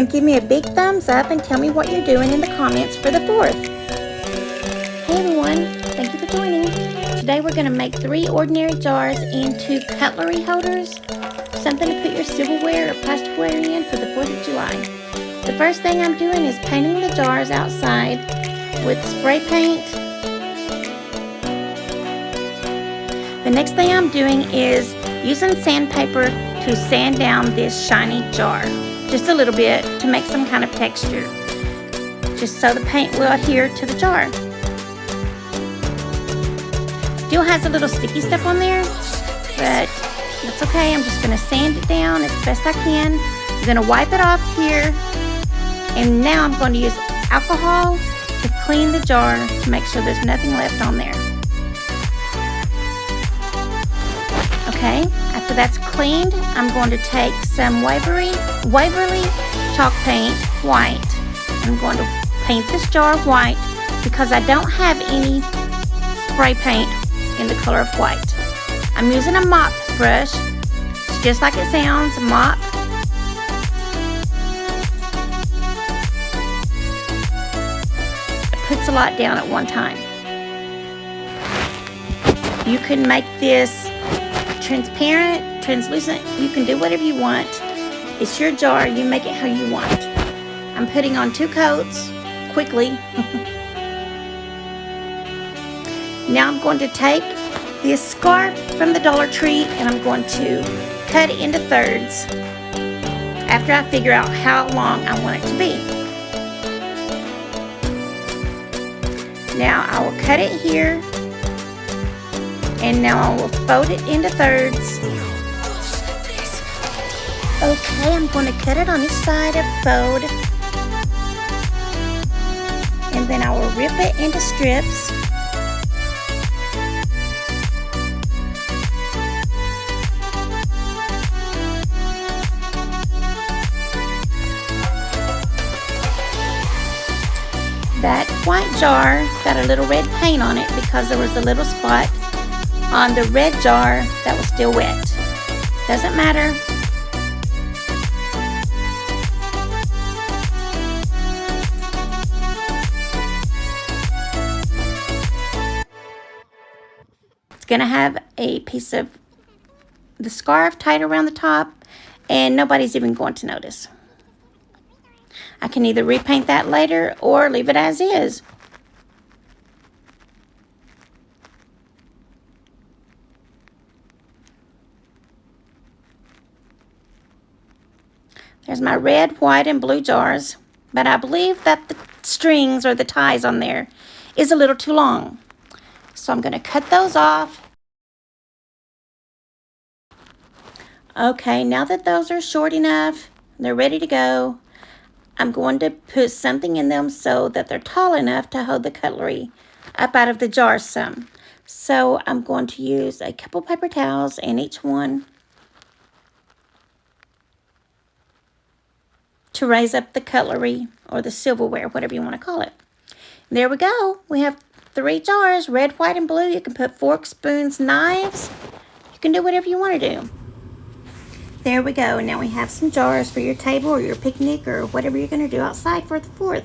and give me a big thumbs up and tell me what you're doing in the comments for the 4th. Hey everyone, thank you for joining. Today we're going to make 3 ordinary jars into cutlery holders, something to put your silverware or plasticware in for the 4th of July. The first thing I'm doing is painting the jars outside with spray paint. The next thing I'm doing is using sandpaper to sand down this shiny jar, just a little bit to make some kind of texture, just so the paint will adhere to the jar. Still has a little sticky stuff on there, but that's okay. I'm just going to sand it down as best I can. I'm going to wipe it off here, and now I'm going to use alcohol to clean the jar to make sure there's nothing left on there. Okay, after that's cleaned, I'm going to take some Waverly chalk paint white. I'm going to paint this jar white because I don't have any spray paint in the color of white. I'm using a mop brush. It's just like it sounds, a mop. It puts a lot down at one time. You can make this transparent, translucent, you can do whatever you want. It's your jar, you make it how you want. I'm putting on 2 coats quickly. Now I'm going to take this scarf from the Dollar Tree and I'm going to cut it into thirds after I figure out how long I want it to be. Now I will cut it here. And now I will fold it into thirds. Okay, I'm going to cut it on each side of the fold. And then I will rip it into strips. That white jar got a little red paint on it because there was a little spot on the red jar that was still wet. Doesn't matter. It's gonna have a piece of the scarf tied around the top and nobody's even going to notice. I can either repaint that later or leave it as is. There's my red, white, and blue jars, but I believe that the strings or the ties on there is a little too long. So I'm going to cut those off. Okay, now that those are short enough, they're ready to go, I'm going to put something in them so that they're tall enough to hold the cutlery up out of the jar some. So I'm going to use a couple paper towels in each one to raise up the cutlery or the silverware, whatever you want to call it. There we go. We have 3 jars, red, white, and blue. You can put forks, spoons, knives. You can do whatever you want to do. There we go. Now we have some jars for your table or your picnic or whatever you're going to do outside for the 4th.